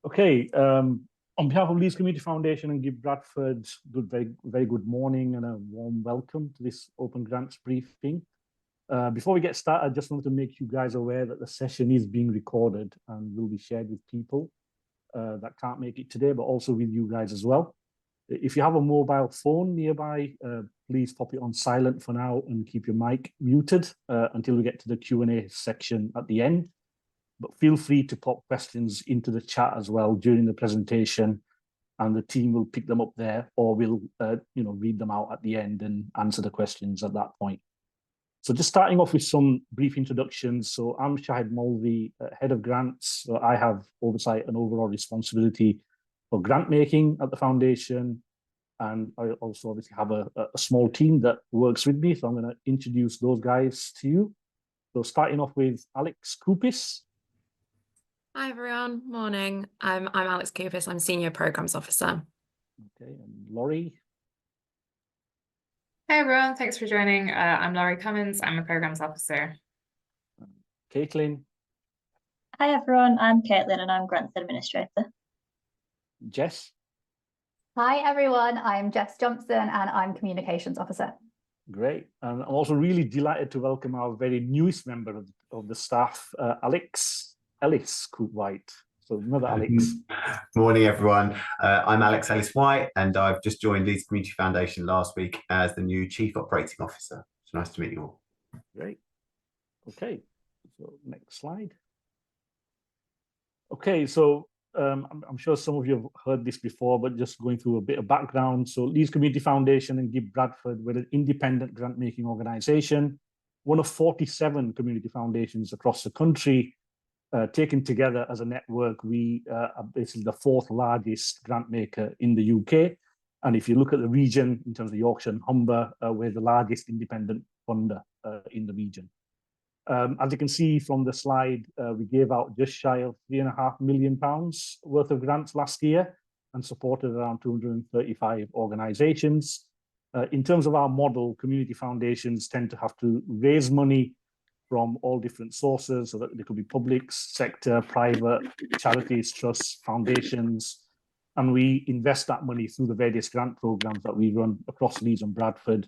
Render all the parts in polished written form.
Okay, on behalf of Leeds Community Foundation and Give Bradford, very good morning and a warm welcome to this Open Grants briefing. Before we get started, I just wanted to make you guys aware that the session is being recorded and will be shared with people that can't make it today, but also with you guys as well. If you have a mobile phone nearby, please pop it on silent for now and keep your mic muted until we get to the Q&A section at the end. But feel free to pop questions into the chat as well during the presentation, and the team will pick them up there, or we'll read them out at the end and answer the questions at that point. So just starting off with some brief introductions. So I'm Shahid Mulvi, Head of Grants. So I have oversight and overall responsibility for grant making at the foundation. And I also obviously have a small team that works with me. So I'm going to introduce those guys to you. So starting off with Alex Kupis. Hi everyone, morning. I'm Alex Kupis. I'm Senior Programs Officer. Okay, and Laurie. Hey everyone, thanks for joining. I'm Laurie Cummins. I'm a Programs Officer. Caitlin. Hi everyone, I'm Caitlin and I'm Grants Administrator. Jess. Hi everyone, I'm Jess Johnson and I'm Communications Officer. Great, and I'm also really delighted to welcome our very newest member of the staff, Alex Ellis-White. So another Alex. Morning, everyone. I'm Alex Ellis-White, and I've just joined Leeds Community Foundation last week as the new Chief Operating Officer. It's nice to meet you all. Great. Okay, so next slide. Okay, so I'm sure some of you have heard this before, but just going through a bit of background. So Leeds Community Foundation and Give Bradford, we're an independent grant-making organisation, one of 47 community foundations across the country. Taken together as a network, we are basically the fourth largest grant maker in the UK. And if you look at the region, in terms of Yorkshire and Humber, we're the largest independent funder in the region. As you can see from the slide, we gave out just shy of £3.5 million worth of grants last year and supported around 235 organisations. In terms of our model, community foundations tend to have to raise money from all different sources, so that they could be public sector, private, charities, trusts, foundations, and we invest that money through the various grant programs that we run across Leeds and Bradford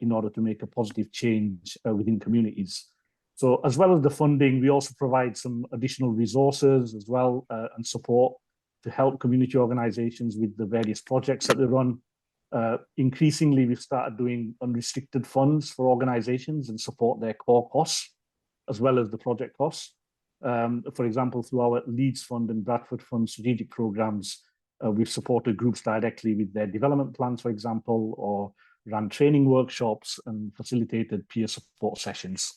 in order to make a positive change within communities. So as well as the funding, we also provide some additional resources as well and support to help community organisations with the various projects that they run. Increasingly, we've started doing unrestricted funds for organisations and support their core costs, as well as the project costs. For example, through our Leeds Fund and Bradford Fund strategic programmes, we've supported groups directly with their development plans, for example, or ran training workshops and facilitated peer support sessions.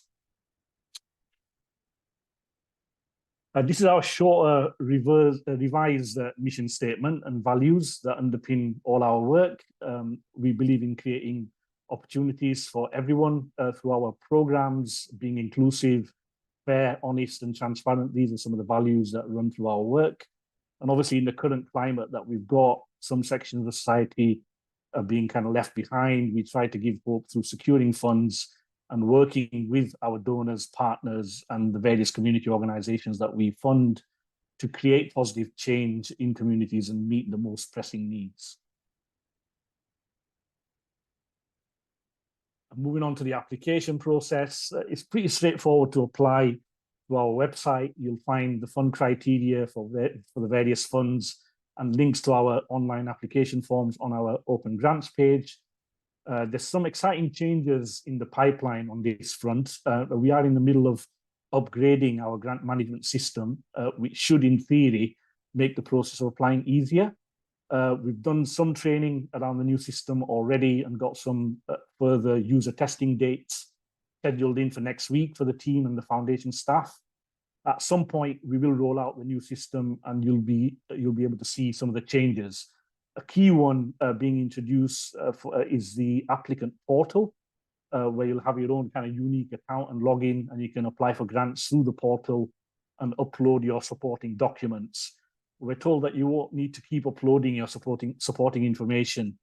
This is our shorter revised mission statement and values that underpin all our work. We believe in creating opportunities for everyone through our programs, being inclusive, fair, honest, and transparent. These are some of the values that run through our work. And obviously, in the current climate that we've got, some sections of society are being kind of left behind. We try to give hope through securing funds and working with our donors, partners, and the various community organisations that we fund to create positive change in communities and meet the most pressing needs. Moving on to the application process, it's pretty straightforward to apply to our website. You'll find the fund criteria for the various funds and links to our online application forms on our Open Grants page. There's some exciting changes in the pipeline on this front. We are in the middle of upgrading our grant management system, which should, in theory, make the process of applying easier. We've done some training around the new system already and got some further user testing dates scheduled in for next week for the team and the foundation staff. At some point, we will roll out the new system and you'll be able to see some of the changes. A key one being introduced is the applicant portal, where you'll have your own kind of unique account and login, and you can apply for grants through the portal and upload your supporting documents. We're told that you won't need to keep uploading your supporting information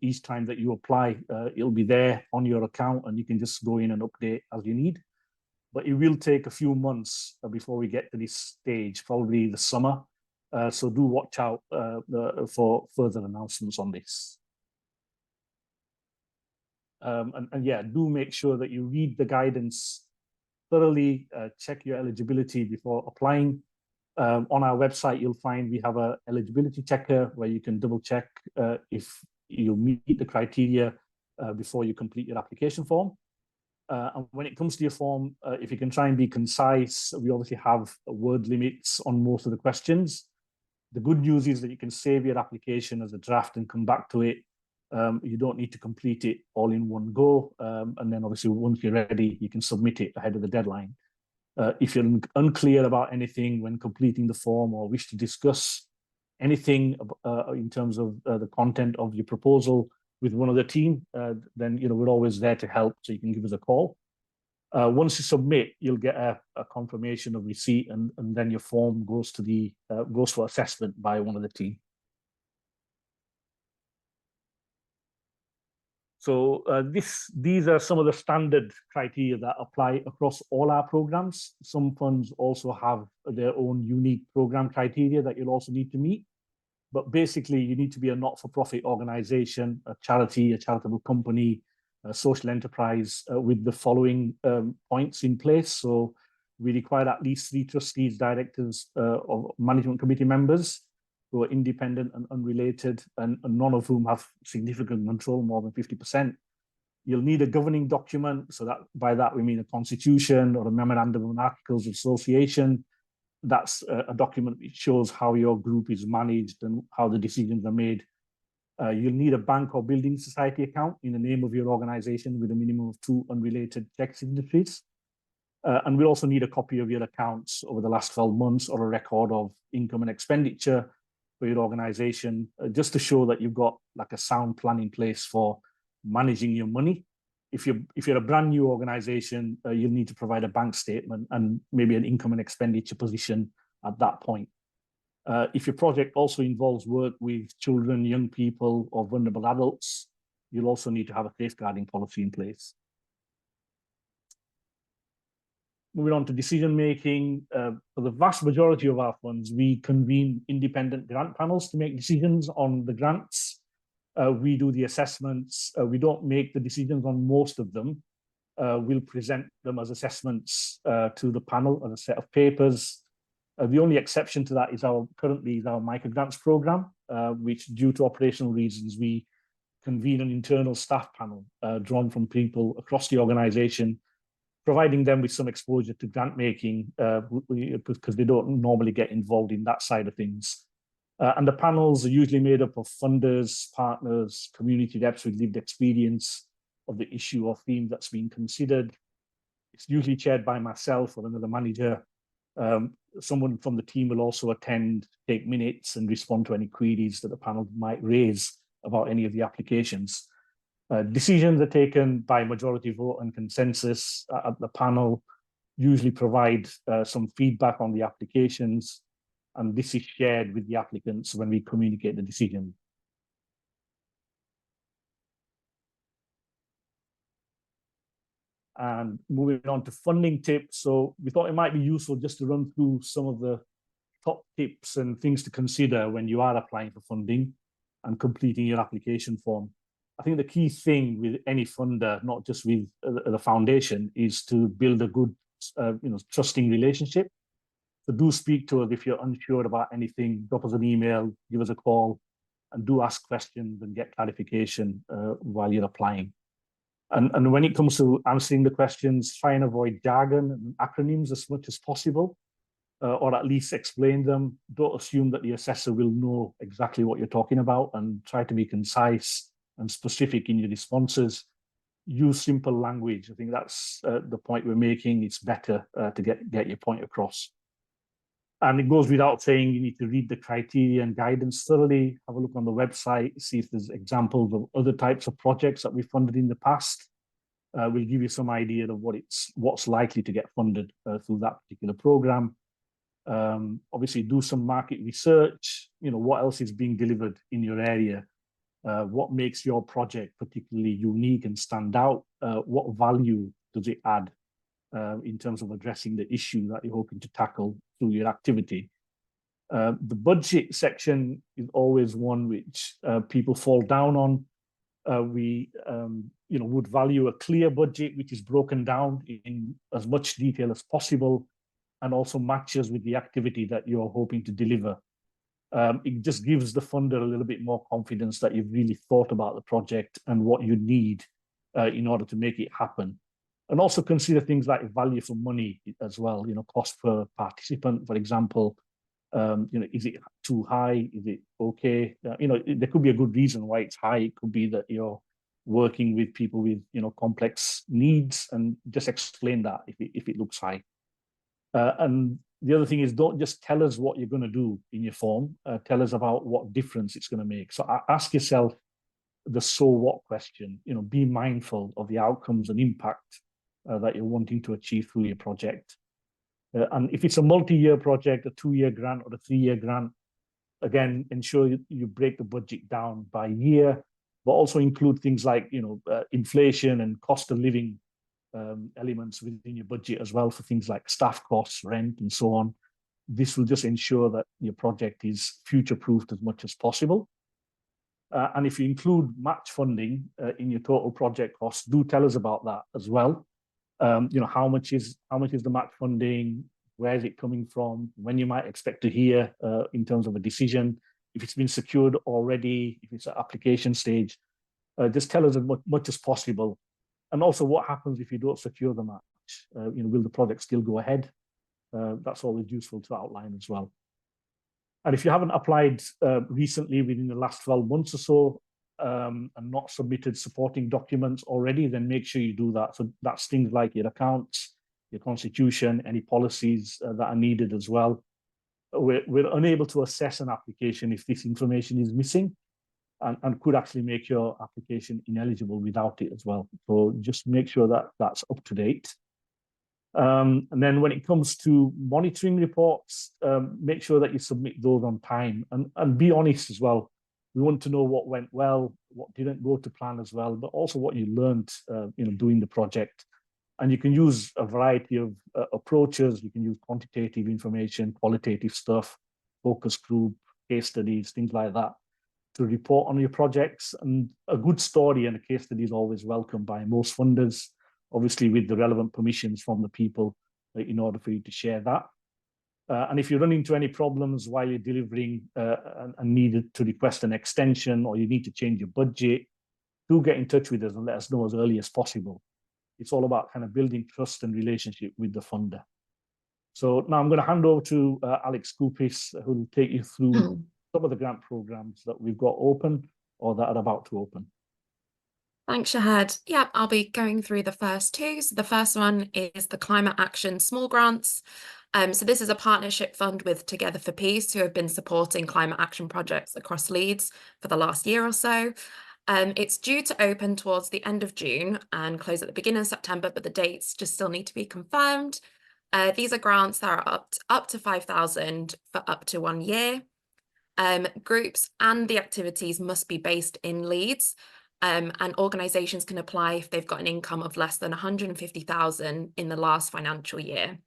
each time that you apply. It'll be there on your account, and you can just go in and update as you need. But it will take a few months before we get to this stage, probably the summer, So do watch out for further announcements on this. And yeah, do make sure that you read the guidance thoroughly, check your eligibility before applying. On our website, you'll find we have an eligibility checker where you can double check if you meet the criteria before you complete your application form. And when it comes to your form, if you can try and be concise, we obviously have word limits on most of the questions. The good news is that you can save your application as a draft and come back to it. You don't need to complete it all in one go. And then obviously once you're ready, you can submit it ahead of the deadline. If you're unclear about anything when completing the form or wish to discuss anything in terms of the content of your proposal with one of the team, then we're always there to help, so you can give us a call. Once you submit, you'll get a confirmation of receipt, and then your form goes for assessment by one of the team. So these are some of the standard criteria that apply across all our programs. Some funds also have their own unique program criteria that you'll also need to meet. But basically, you need to be a not-for-profit organization, a charity, a charitable company, a social enterprise with the following points in place. So we require at least 3 trustees, directors, or management committee members who are independent and unrelated, and none of whom have significant control, more than 50%. You'll need a governing document. So that by that, we mean a constitution or a memorandum of articles of association. That's a document which shows how your group is managed and how the decisions are made. You'll need a bank or building society account in the name of your organization with a minimum of 2 unrelated check signatories. And we'll also need a copy of your accounts over the last 12 months or a record of income and expenditure for your organization, just to show that you've got like a sound plan in place for managing your money. If you're a brand new organization, you'll need to provide a bank statement and maybe an income and expenditure position at that point. If your project also involves work with children, young people, or vulnerable adults, you'll also need to have a safeguarding policy in place. Moving on to decision making, for the vast majority of our funds, we convene independent grant panels to make decisions on the grants. We do the assessments. We don't make the decisions on most of them. We'll present them as assessments to the panel as a set of papers. The only exception to that is currently our Microgrants program, which due to operational reasons, we convene an internal staff panel drawn from people across the organization, providing them with some exposure to grant making because they don't normally get involved in that side of things. And the panels are usually made up of funders, partners, community reps with lived experience of the issue or theme that's being considered. It's usually chaired by myself or another manager. Someone from the team will also attend, take minutes, and respond to any queries that the panel might raise about any of the applications. Decisions are taken by majority vote and consensus at the panel, usually provide some feedback on the applications, and this is shared with the applicants when we communicate the decision. And moving on to funding tips. So we thought it might be useful just to run through some of the top tips and things to consider when you are applying for funding and completing your application form. I think the key thing with any funder, not just with the foundation, is to build a good, trusting relationship. So do speak to us if you're unsure about anything. Drop us an email, give us a call, and do ask questions and get clarification while you're applying. And when it comes to answering the questions, try and avoid jargon and acronyms as much as possible, or at least explain them. Don't assume that the assessor will know exactly what you're talking about, and try to be concise and specific in your responses. Use simple language. I think that's the point we're making. It's better to get your point across. And it goes without saying, you need to read the criteria and guidance thoroughly, have a look on the website, see if there's examples of other types of projects that we funded in the past. We'll give you some idea of what's likely to get funded through that particular program. Obviously, do some market research. What else is being delivered in your area? What makes your project particularly unique and stand out? What value does it add in terms of addressing the issue that you're hoping to tackle through your activity? The budget section is always one which people fall down on. We would value a clear budget which is broken down in as much detail as possible and also matches with the activity that you're hoping to deliver. It just gives the funder a little bit more confidence that you've really thought about the project and what you need in order to make it happen. And also consider things like value for money as well, cost per participant, for example. Is it too high? Is it okay? There could be a good reason why it's high. It could be that you're working with people with, complex needs, and just explain that if it looks high. And the other thing is, don't just tell us what you're going to do in your form. Tell us about what difference it's going to make. So ask yourself the so what question. Be mindful of the outcomes and impact that you're wanting to achieve through your project. And if it's a multi-year project, a 2-year grant or a 3-year grant, again, ensure you break the budget down by year, but also include things like inflation and cost of living elements within your budget as well, for things like staff costs, rent, and so on. This will just ensure that your project is future-proofed as much as possible. And if you include match funding in your total project costs, do tell us about that as well. How much is the match funding? Where is it coming from? When you might expect to hear in terms of a decision, if it's been secured already, if it's at application stage, just tell us as much as possible. And also, what happens if you don't secure the match? Will the project still go ahead? That's always useful to outline as well. And if you haven't applied recently within the last 12 months or so, and not submitted supporting documents already, then make sure you do that. So that's things like your accounts, your constitution, any policies that are needed as well. We're unable to assess an application if this information is missing, and could actually make your application ineligible without it as well. So just make sure that that's up to date. And then when it comes to monitoring reports, make sure that you submit those on time, and be honest as well. We want to know what went well, what didn't go to plan as well, but also what you learned, doing the project. And you can use a variety of approaches. You can use quantitative information, qualitative stuff, focus group, case studies, things like that, to report on your projects. And a good story and a case study is always welcome by most funders, obviously with the relevant permissions from the people in order for you to share that. And if you run into any problems while you're delivering and needed to request an extension, or you need to change your budget, do get in touch with us and let us know as early as possible. It's all about kind of building trust and relationship with the funder. So now I'm going to hand over to Alex Koupis, who will take you through some of the grant programs that we've got open or that are about to open. Thanks, Shahad. Yeah, I'll be going through the first two. So the first one is the Climate Action Small Grants. So this is a partnership fund with Together for Peace, who have been supporting climate action projects across Leeds for the last year or so. It's due to open towards the end of June and close at the beginning of September, but the dates just still need to be confirmed. These are grants that are up to 5,000 for up to 1 year. Groups and the activities must be based in Leeds, and organisations can apply if they've got an income of less than 150,000 in the last financial year.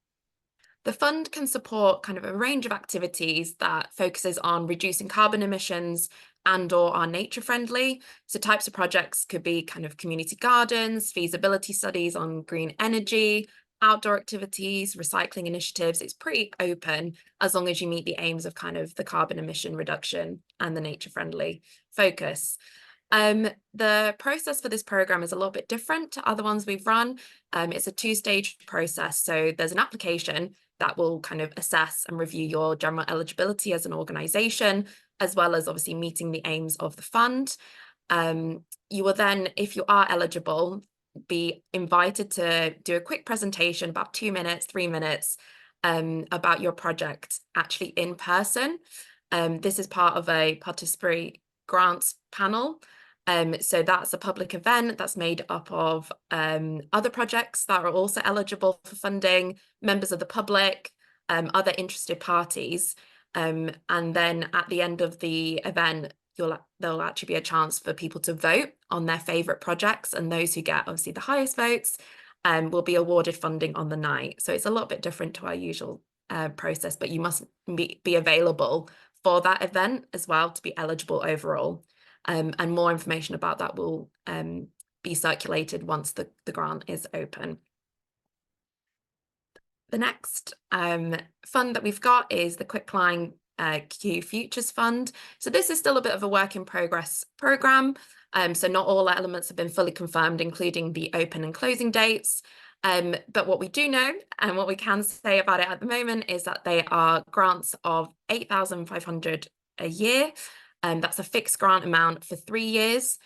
The fund can support kind of a range of activities that focuses on reducing carbon emissions and/or are nature friendly. So types of projects could be kind of community gardens, feasibility studies on green energy, outdoor activities, recycling initiatives. It's pretty open as long as you meet the aims of kind of the carbon emission reduction and the nature friendly focus. The process for this program is a little bit different to other ones we've run. It's a 2-stage process. So there's an application that will kind of assess and review your general eligibility as an organisation, as well as obviously meeting the aims of the fund. You will then, if you are eligible, be invited to do a quick presentation, about 2 minutes, 3 minutes, about your project actually in person. This is part of a participatory grants panel. So that's a public event that's made up of other projects that are also eligible for funding, members of the public, other interested parties. And then at the end of the event, there'll actually be a chance for people to vote on their favourite projects, and those who get obviously the highest votes will be awarded funding on the night. So it's a little bit different to our usual process, but you must be available for that event as well to be eligible overall. And more information about that will be circulated once the grant is open. The next fund that we've got is the Quickline QFutures fund. So this is still a bit of a work in progress program. So not all elements have been fully confirmed, including the open and closing dates. But what we do know and what we can say about it at the moment is that they are grants of £8,500 a year. That's a fixed grant amount for 3 years.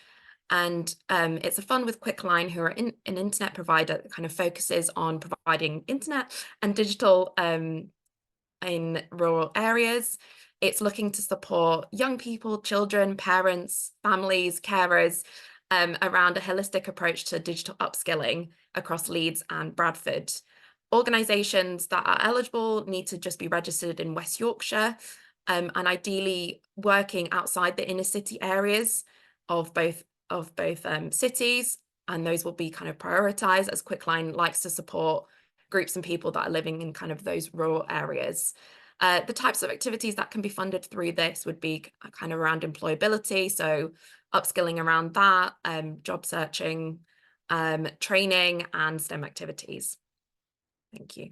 And it's a fund with Quickline, who are an internet provider that kind of focuses on providing internet and digital in rural areas. It's looking to support young people, children, parents, families, carers around a holistic approach to digital upskilling across Leeds and Bradford. Organisations that are eligible need to just be registered in West Yorkshire and ideally working outside the inner city areas of both cities, and those will be kind of prioritised, as Quickline likes to support groups and people that are living in kind of those rural areas. The types of activities that can be funded through this would be kind of around employability, so upskilling around that, job searching, training and STEM activities. Thank you.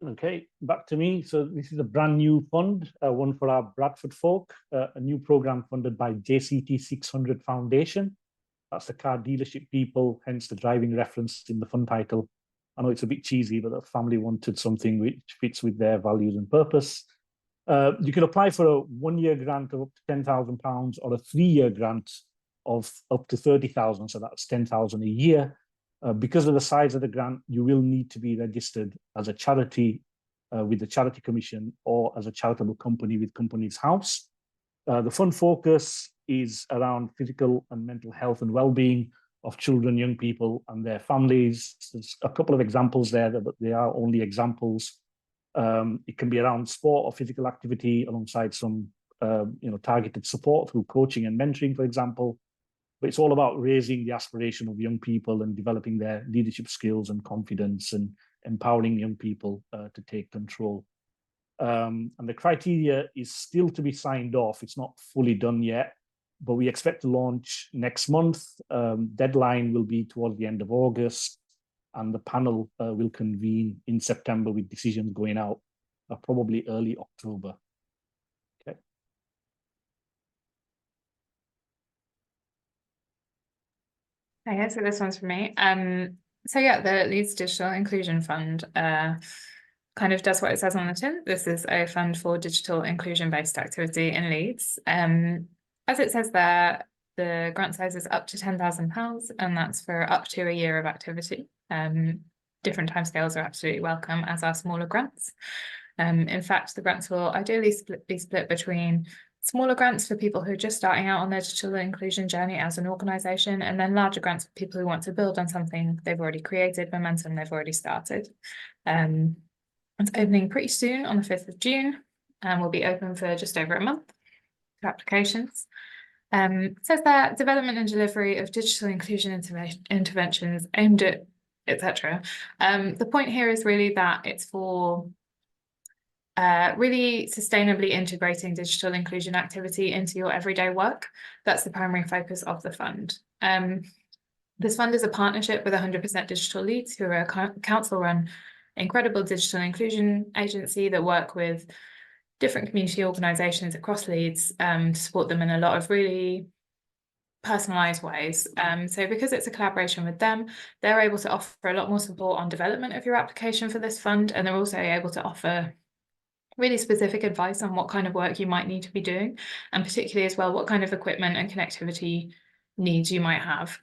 Okay, back to me. So this is a brand new fund, one for our Bradford folk, a new program funded by JCT 600 Foundation. That's the car dealership people, hence the driving reference in the fund title. I know it's a bit cheesy, but the family wanted something which fits with their values and purpose. You can apply for a 1-year grant of up to £10,000 or a 3-year grant of up to £30,000, so that's £10,000 a year. Because of the size of the grant, you will need to be registered as a charity with the Charity Commission or as a charitable company with Companies House. The fund focus is around physical and mental health and well-being of children, young people and their families. There's a couple of examples there, but they are only examples. It can be around sport or physical activity alongside some targeted support through coaching and mentoring, for example. But it's all about raising the aspiration of young people and developing their leadership skills and confidence and empowering young people to take control. And the criteria is still to be signed off. It's not fully done yet, but we expect to launch next month. Deadline will be towards the end of August, and the panel will convene in September with decisions going out probably early October. Okay. Okay, so this one's for me. So yeah, the Leeds Digital Inclusion Fund kind of does what it says on the tin. This is a fund for digital inclusion-based activity in Leeds. As it says there, the grant size is up to £10,000, and that's for up to a year of activity. Different timescales are absolutely welcome, as are smaller grants. In fact, the grants will ideally be split between smaller grants for people who are just starting out on their digital inclusion journey as an organisation, and then larger grants for people who want to build on something they've already created, momentum they've already started. It's opening pretty soon on the 5th of June and will be open for just over a month for applications. It says that development and delivery of digital inclusion interventions aimed at etc. The point here is really that it's for really sustainably integrating digital inclusion activity into your everyday work. That's the primary focus of the fund. This fund is a partnership with 100% Digital Leeds, who are a council-run incredible digital inclusion agency that work with different community organisations across Leeds to support them in a lot of really personalised ways. So because it's a collaboration with them, they're able to offer a lot more support on development of your application for this fund, and they're also able to offer really specific advice on what kind of work you might need to be doing, and particularly as well what kind of equipment and connectivity needs you might have.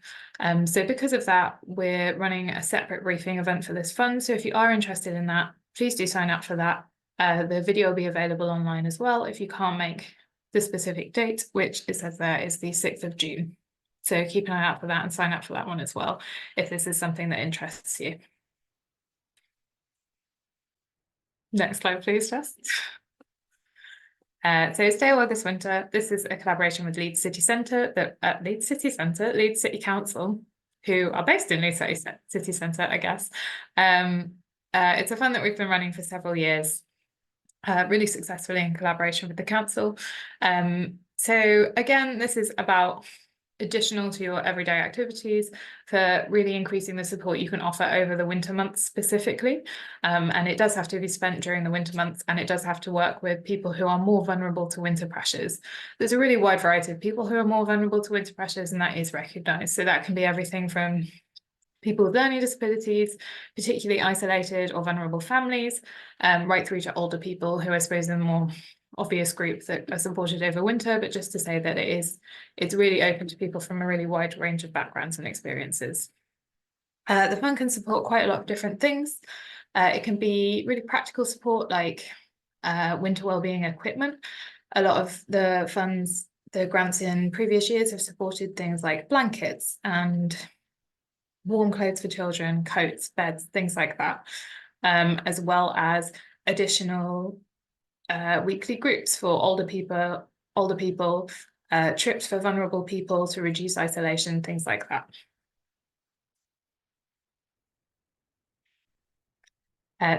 So because of that, we're running a separate briefing event for this fund. So if you are interested in that, please do sign up for that. The video will be available online as well if you can't make the specific date, which it says there is the 6th of June. So keep an eye out for that and sign up for that one as well, if this is something that interests you. Next slide, please, Jess. So Stay Away This Winter, this is a collaboration with Leeds City Centre, Leeds City Council, who are based in Leeds City Centre, I guess. It's a fund that we've been running for several years, really successfully in collaboration with the council. So again, this is about additional to your everyday activities for really increasing the support you can offer over the winter months specifically. And it does have to be spent during the winter months, and it does have to work with people who are more vulnerable to winter pressures. There's a really wide variety of people who are more vulnerable to winter pressures, and that is recognised. So that can be everything from people with learning disabilities, particularly isolated or vulnerable families, right through to older people who I suppose are the more obvious group that are supported over winter, but just to say that it's really open to people from a really wide range of backgrounds and experiences. The fund can support quite a lot of different things. It can be really practical support like winter wellbeing equipment. A lot of the funds, the grants in previous years have supported things like blankets and warm clothes for children, coats, beds, things like that, as well as additional weekly groups for older people, trips for vulnerable people to reduce isolation, things like that.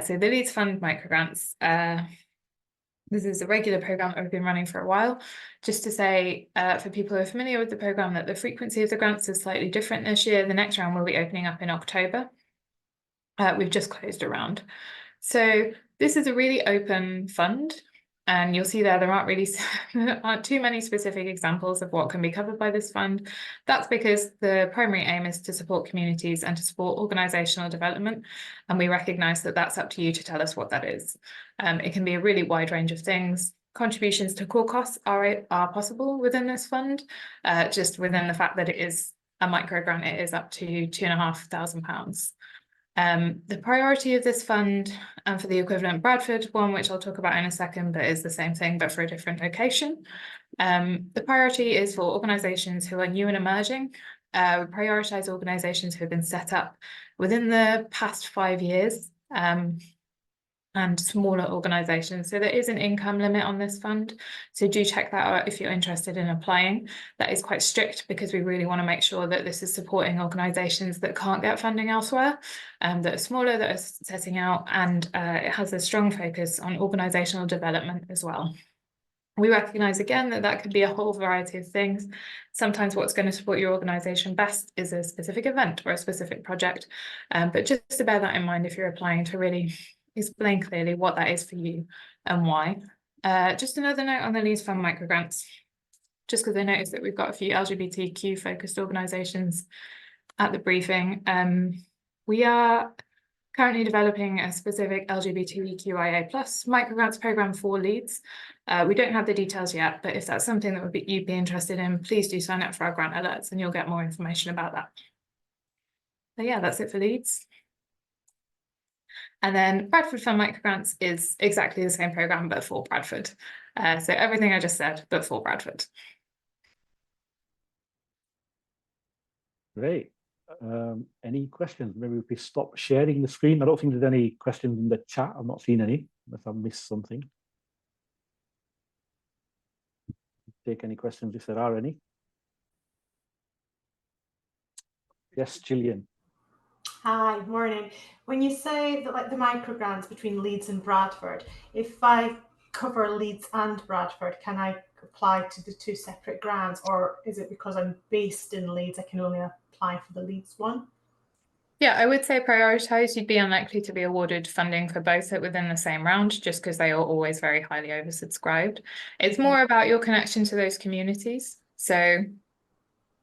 So the Leeds Fund Microgrants, this is a regular programme that we've been running for a while. Just to say, for people who are familiar with the programme, that the frequency of the grants is slightly different this year. The next round will be opening up in October. We've just closed a round. So this is a really open fund. And you'll see there aren't too many specific examples of what can be covered by this fund. That's because the primary aim is to support communities and to support organisational development. And we recognise that that's up to you to tell us what that is. It can be a really wide range of things. Contributions to core costs are possible within this fund, just within the fact that it is a micro grant, it is up to £2,500. The priority of this fund, and for the equivalent Bradford one, which I'll talk about in a second, but is the same thing but for a different location. The priority is for organisations who are new and emerging. We prioritise organisations who have been set up within the past 5 years, and smaller organisations. So there is an income limit on this fund. So do check that out if you're interested in applying. That is quite strict because we really want to make sure that this is supporting organisations that can't get funding elsewhere, that are smaller, that are setting out, and it has a strong focus on organisational development as well. We recognise again that that could be a whole variety of things. Sometimes what's going to support your organisation best is a specific event or a specific project, but just to bear that in mind if you're applying, to really explain clearly what that is for you and why. Just another note on the Leeds Fund Microgrants, just because I noticed that we've got a few LGBTQ focused organisations at the briefing. We are currently developing a specific LGBTQIA+ microgrants programme for Leeds. We don't have the details yet, but if that's something that you'd be interested in, please do sign up for our grant alerts and you'll get more information about that. So yeah, that's it for Leeds. And then Bradford Fund Microgrants is exactly the same programme, but for Bradford. So everything I just said, but for Bradford. Great. Any questions? Maybe we could stop sharing the screen. I don't think there's any questions in the chat. I've not seen any, unless I've missed something. Take any questions if there are any. Yes, Gillian. Hi, morning. When you say that, like, the microgrants between Leeds and Bradford, if I cover Leeds and Bradford, can I apply to the two separate grants, or is it because I'm based in Leeds I can only apply for the Leeds one? Yeah, I would say prioritise. You'd be unlikely to be awarded funding for both within the same round, just because they are always very highly oversubscribed. It's more about your connection to those communities. So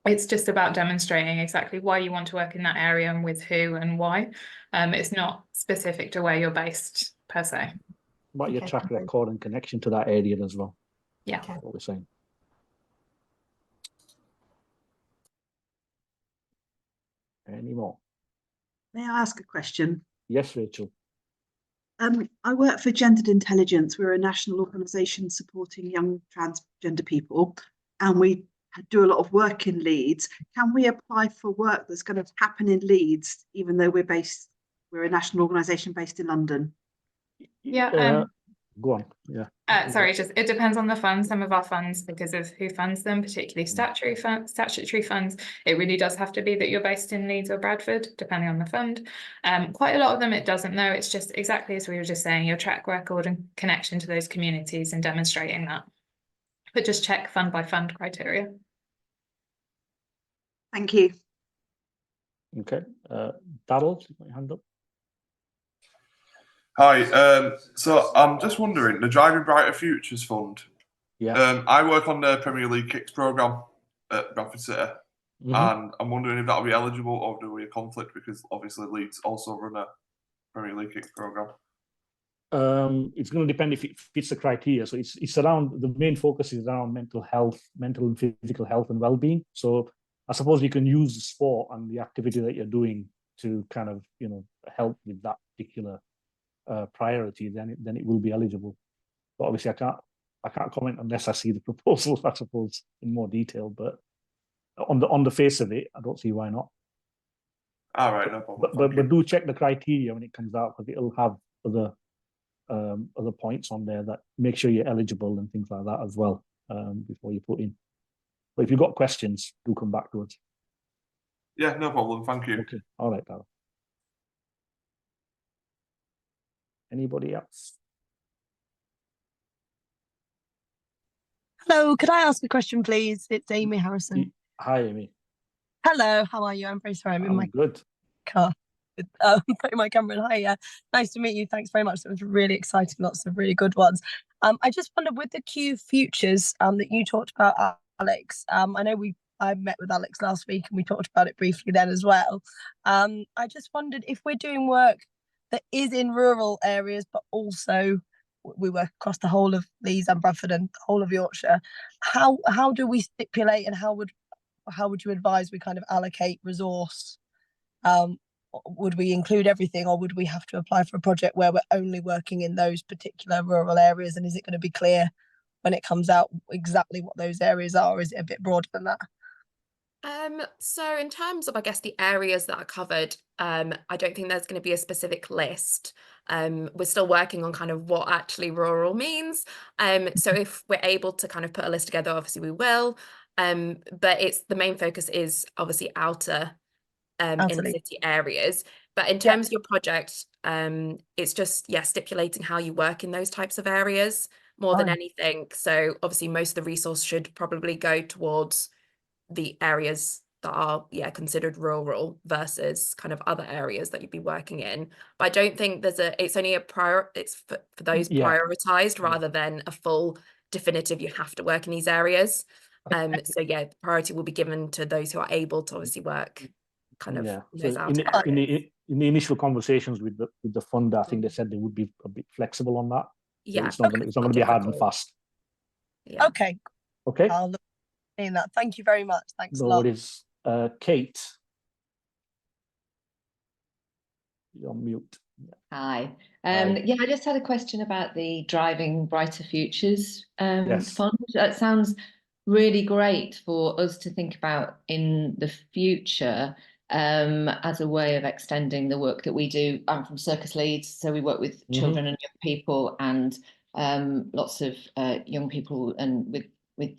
it's just about demonstrating exactly why you want to work in that area and with who and why. It's not specific to where you're based per se. About your track record and connection to that area as well. Yeah. That's what we're saying. Any more? May I ask a question? Yes, Rachel. I work for Gendered Intelligence. We're a national organisation supporting young transgender people, and we do a lot of work in Leeds. Can we apply for work that's going to happen in Leeds, even though we're a national organisation based in London? Yeah. Go on. Yeah. Sorry, just it depends on the fund. Some of our funds, because of who funds them, particularly statutory funds, it really does have to be that you're based in Leeds or Bradford, depending on the fund. Quite a lot of them, it doesn't know. It's just exactly as we were just saying, your track record and connection to those communities and demonstrating that. But just check fund by fund criteria. Thank you. Okay. Darryl, you got your hand up. Hi, so I'm just wondering, the Driving Brighter Futures Fund. Yeah. I work on the Premier League Kicks programme at Bradford City, and I'm wondering if that'll be eligible or do we a conflict, because obviously Leeds also run a Premier League Kicks programme. It's going to depend if it fits the criteria. So it's around, the main focus is around mental and physical health and well-being. So I suppose you can use the sport and the activity that you're doing to kind of, you know, help with that particular priority. Then it will be eligible. But obviously I can't comment unless I see the proposal, I suppose, in more detail. But on the face of it, I don't see why not. All right, no problem. But do check the criteria when it comes out, because it'll have other points on there that make sure you're eligible and things like that as well, before you put in. But if you've got questions, do come back to us. Yeah, no problem. Thank you. Okay. All right, Darryl. Anybody else? Hello, could I ask a question, please? It's Amy Harrison. Hi, Amy. Hello, how are you? I'm very sorry, I'm in my good car with putting my camera in. Hi, nice to meet you. Thanks very much. It was really exciting, lots of really good ones. I just wondered, with the QFutures that you talked about, Alex, I know I met with Alex last week and we talked about it briefly then as well. I just wondered if we're doing work that is in rural areas, but also we work across the whole of Leeds and Bradford and the whole of Yorkshire. How do we stipulate, and how would you advise we kind of allocate resource? Would we include everything, or would we have to apply for a project where we're only working in those particular rural areas? And is it going to be clear when it comes out exactly what those areas are? Or is it a bit broader than that? So in terms of, I guess, the areas that are covered, I don't think there's going to be a specific list. We're still working on kind of what actually rural means. So if we're able to kind of put a list together, obviously we will. But the main focus is obviously outer inner city areas. But in terms of your project, it's just, stipulating how you work in those types of areas more than anything. So obviously most of the resource should probably go towards the areas that are considered rural versus kind of other areas that you'd be working in. But I don't think it's only it's for those prioritized rather than a full definitive you have to work in these areas. So priority will be given to those who are able to obviously work kind of those outer areas. In the initial conversations with the fund, I think they said they would be a bit flexible on that. Yeah, so it's not going to be hard and fast. Yeah. Okay. I'll look in that. Thank you very much. Thanks a lot. No worries. Kate, you're on mute. Hi. I just had a question about the Driving Brighter Futures fund. That sounds really great for us to think about in the future as a way of extending the work that we do. I'm from Circus Leeds, so we work with children and young people, and lots of young people, and with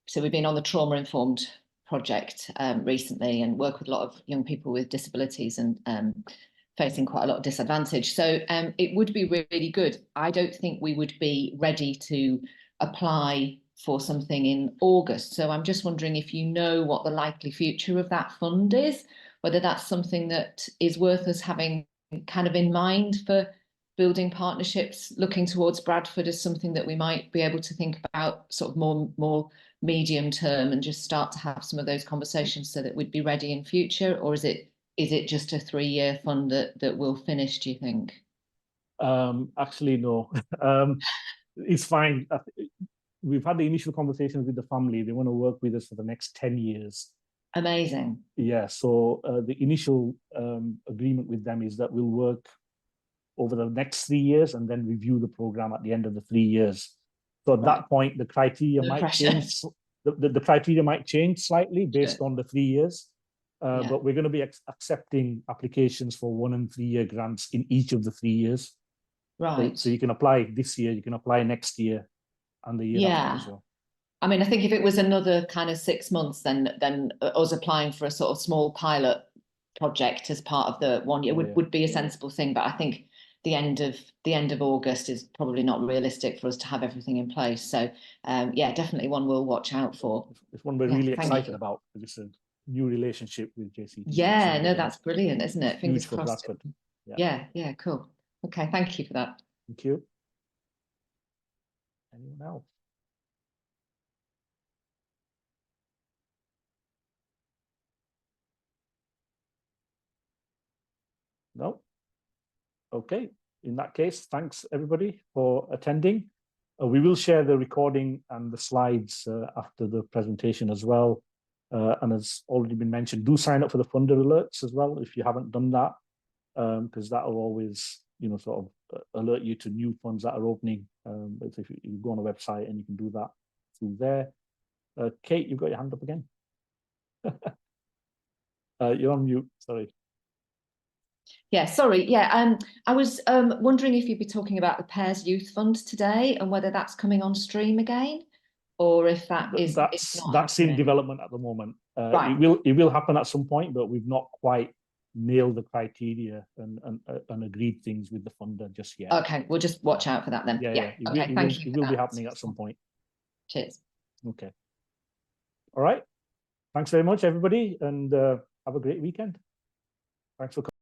so we've been on the Trauma Informed project recently, and work with a lot of young people with disabilities and facing quite a lot of disadvantage. So it would be really good. I don't think we would be ready to apply for something in August. So I'm just wondering if you know what the likely future of that fund is, whether that's something that is worth us having kind of in mind for building partnerships, looking towards Bradford as something that we might be able to think about sort of more medium term, and just start to have some of those conversations so that we'd be ready in future? Or is it just a 3-year fund that will finish, do you think? Actually, no. It's fine. We've had the initial conversations with the family. They want to work with us for the next 10 years. Amazing. Yeah, so the initial agreement with them is that we'll work over the next 3 years and then review the program at the end of the 3 years. So at that point, the criteria might change. The criteria might change slightly based on the 3 years. But we're going to be accepting applications for 1- and 3-year grants in each of the 3 years. Right. So you can apply this year, you can apply next year, and the year after as well. I mean, I think if it was another kind of 6 months, then us applying for a sort of small pilot project as part of the 1 year would be a sensible thing. But I think the end of August is probably not realistic for us to have everything in place. So yeah, definitely one we'll watch out for. It's one we're really excited about, because it's a new relationship with JCT. Yeah, no, that's brilliant, isn't it? Fingers Huge for crossed. Bradford. Yeah, cool. Okay, thank you for that. Thank you. Anyone else? No? Okay. In that case, thanks everybody for attending. We will share the recording and the slides after the presentation as well. And as already been mentioned, do sign up for the funder alerts as well if you haven't done that, because that will always, sort of alert you to new funds that are opening. If you go on the website, and you can do that through there. Kate, you've got your hand up again. You're on mute. Sorry. Yeah, sorry. Yeah, I was wondering if you'd be talking about the Pairs Youth Fund today and whether that's coming on stream again, or if that's in development at the moment. Right. It will happen at some point, but we've not quite nailed the criteria and agreed things with the funder just yet. Okay, we'll just watch out for that then. Yeah. Okay, thank you. It will be happening at some point. Cheers. Okay. All right. Thanks very much, everybody, and have a great weekend. Thanks for coming.